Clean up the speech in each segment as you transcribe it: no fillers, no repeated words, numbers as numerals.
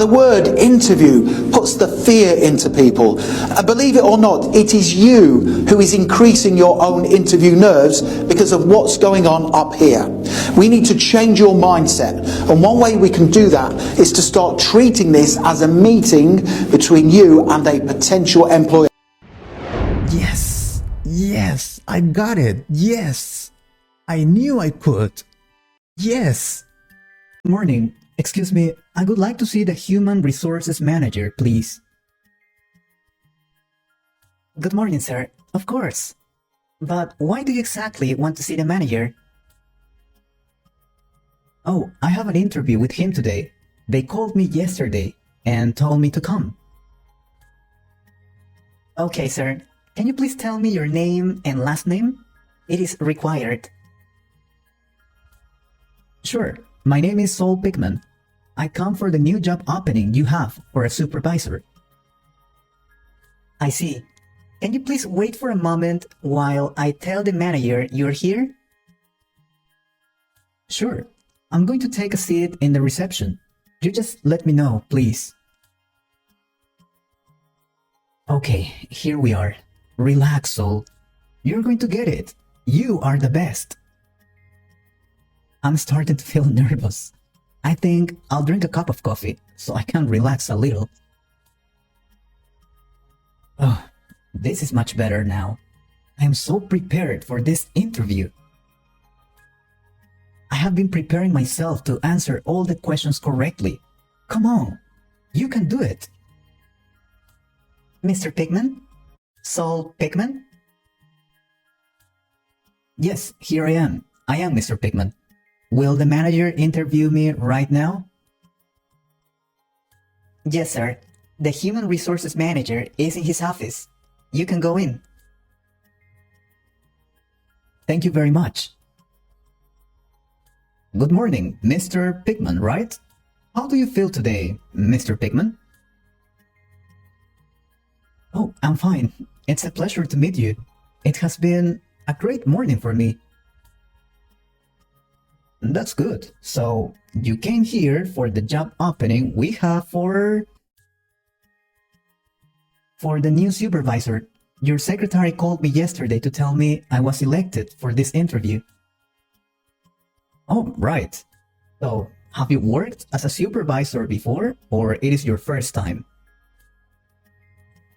The word interview puts the fear into people. Believe it or not, it is you who is increasing your own interview nerves because of what's going on up here. We need to change your mindset. And one way we can do that is to start treating this as a meeting between you and a potential employer. Yes, I got it. Yes, I knew I could. Yes. Morning. Excuse me, I would like to see the Human Resources Manager, please. Good morning, sir. Of course. But why do you exactly want to see the manager? Oh, I have an interview with him today. They called me yesterday and told me to come. Okay, sir. Can you please tell me your name and last name? It is required. Sure. My name is Saul Pickman. I come for the new job opening you have for a supervisor. I see. Can you please wait for a moment while I tell the manager you're here? Sure. I'm going to take a seat in the reception. You just let me know, please. Okay, here we are. Relax, Saul. You're going to get it. You are the best. I'm starting to feel nervous. I think I'll drink a cup of coffee so I can relax a little. Oh, this is much better now. I am so prepared for this interview. I have been preparing myself to answer all the questions correctly. Come on, you can do it. Mr. Pickman? Saul Pickman? Yes, here I am. I am Mr. Pickman. Will the manager interview me right now? Yes, sir. The Human Resources Manager is in his office. You can go in. Thank you very much. Good morning, Mr. Pickman, right? How do you feel today, Mr. Pickman? Oh, I'm fine. It's a pleasure to meet you. It has been a great morning for me. That's good. So, you came here for the job opening we have for the new supervisor. Your secretary called me yesterday to tell me I was elected for this interview. Oh, right. So, have you worked as a supervisor before, or it is your first time?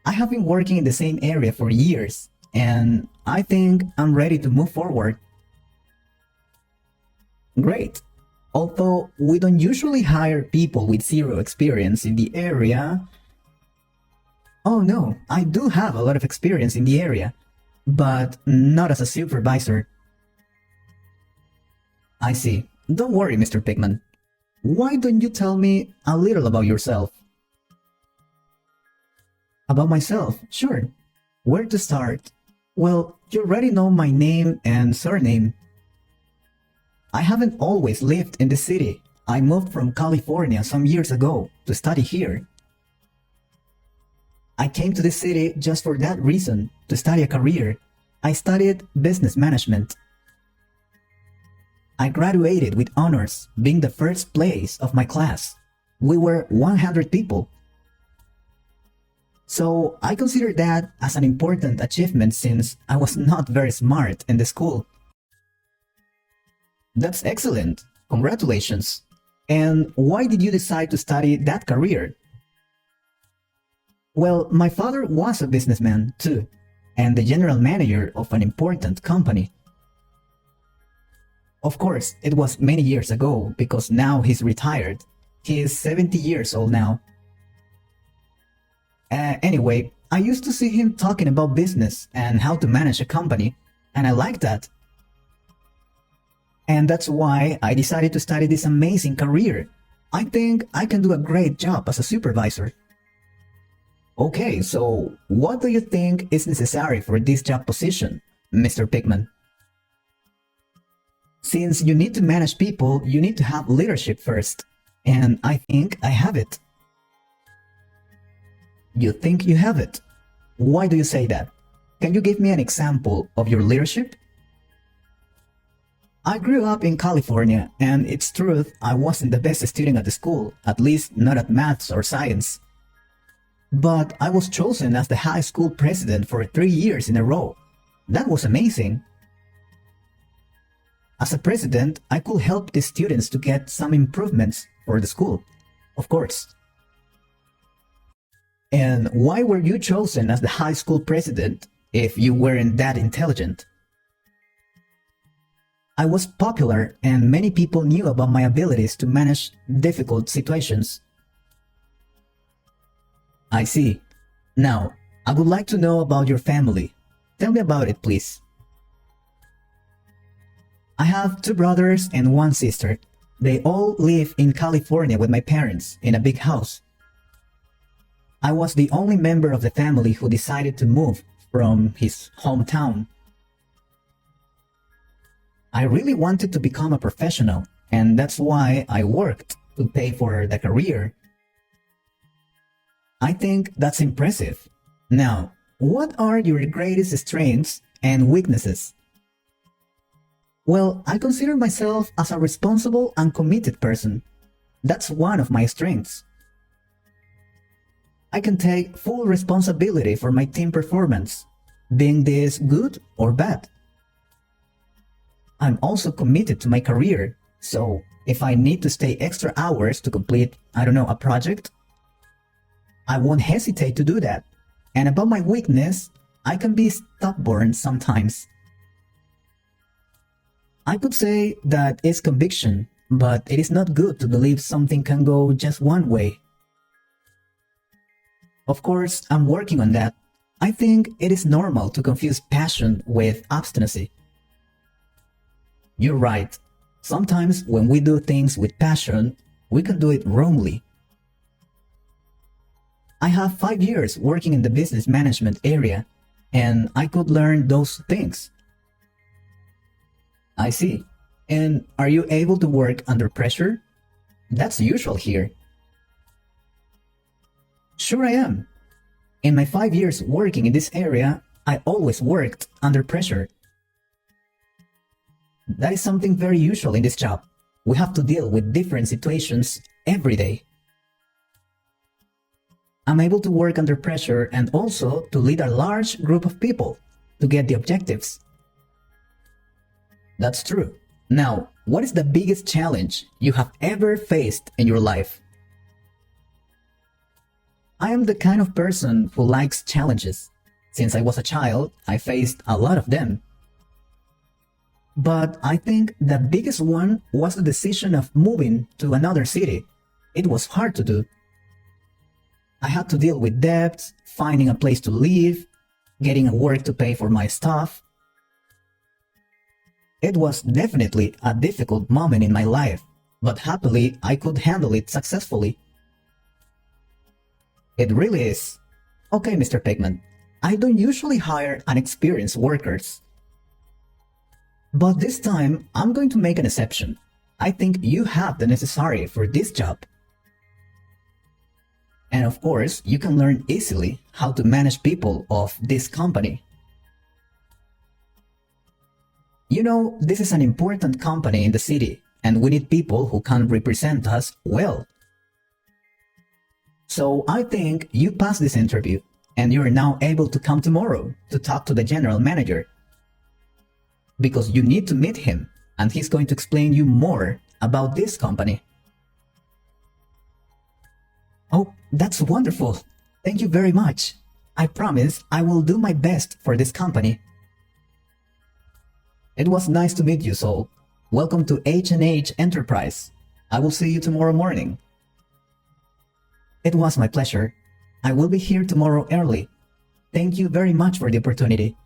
I have been working in the same area for years, and I think I'm ready to move forward. Great. Although we don't usually hire people with zero experience in the area. Oh no, I do have a lot of experience in the area, but not as a supervisor. I see. Don't worry, Mr. Pickman. Why don't you tell me a little about yourself? About myself? Sure. Where to start? Well, you already know my name and surname. I haven't always lived in the city. I moved from California some years ago to study here. I came to the city just for that reason, to study a career. I studied business management. I graduated with honors, being the first place of my class. We were 100 people. So I consider that as an important achievement since I was not very smart in the school. That's excellent. Congratulations. And why did you decide to study that career? Well, my father was a businessman too, and the general manager of an important company. Of course, it was many years ago because now he's retired. He is 70 years old now. Anyway, I used to see him talking about business and how to manage a company, and I liked that. And that's why I decided to study this amazing career. I think I can do a great job as a supervisor. Okay, so what do you think is necessary for this job position, Mr. Pickman? Since you need to manage people, you need to have leadership first. And I think I have it. You think you have it? Why do you say that? Can you give me an example of your leadership? I grew up in California, and it's truth, I wasn't the best student at the school, at least not at maths or science. But I was chosen as the high school president for 3 years in a row. That was amazing. As a president, I could help the students to get some improvements for the school, of course. And why were you chosen as the high school president if you weren't that intelligent? I was popular and many people knew about my abilities to manage difficult situations. I see. Now, I would like to know about your family. Tell me about it, please. I have 2 brothers and 1 sister. They all live in California with my parents in a big house. I was the only member of the family who decided to move from his hometown. I really wanted to become a professional, and that's why I worked to pay for the career. I think that's impressive. Now, what are your greatest strengths and weaknesses? Well, I consider myself as a responsible and committed person. That's one of my strengths. I can take full responsibility for my team performance, being this good or bad. I'm also committed to my career, so if I need to stay extra hours to complete, a project, I won't hesitate to do that. And about my weakness, I can be stubborn sometimes. I could say that it's conviction, but it is not good to believe something can go just one way. Of course, I'm working on that. I think it is normal to confuse passion with obstinacy. You're right. Sometimes when we do things with passion, we can do it wrongly. I have 5 years working in the business management area, and I could learn those things. I see. And are you able to work under pressure? That's usual here. Sure I am. In my 5 years working in this area, I always worked under pressure. That is something very usual in this job. We have to deal with different situations every day. I'm able to work under pressure and also to lead a large group of people to get the objectives. That's true. Now, what is the biggest challenge you have ever faced in your life? I am the kind of person who likes challenges. Since I was a child, I faced a lot of them. But I think the biggest one was the decision of moving to another city. It was hard to do. I had to deal with debts, finding a place to live, getting a work to pay for my stuff. It was definitely a difficult moment in my life, but happily I could handle it successfully. It really is. Okay, Mr. Pigman, I don't usually hire unexperienced workers. But this time, I'm going to make an exception. I think you have the necessary for this job. And of course, you can learn easily how to manage people of this company. You know, this is an important company in the city, and we need people who can represent us well. So I think you passed this interview, and you are now able to come tomorrow to talk to the general manager. Because you need to meet him, and he's going to explain you more about this company. Oh, that's wonderful. Thank you very much. I promise I will do my best for this company. It was nice to meet you, Sol. Welcome to H&H Enterprise. I will see you tomorrow morning. It was my pleasure. I will be here tomorrow early. Thank you very much for the opportunity.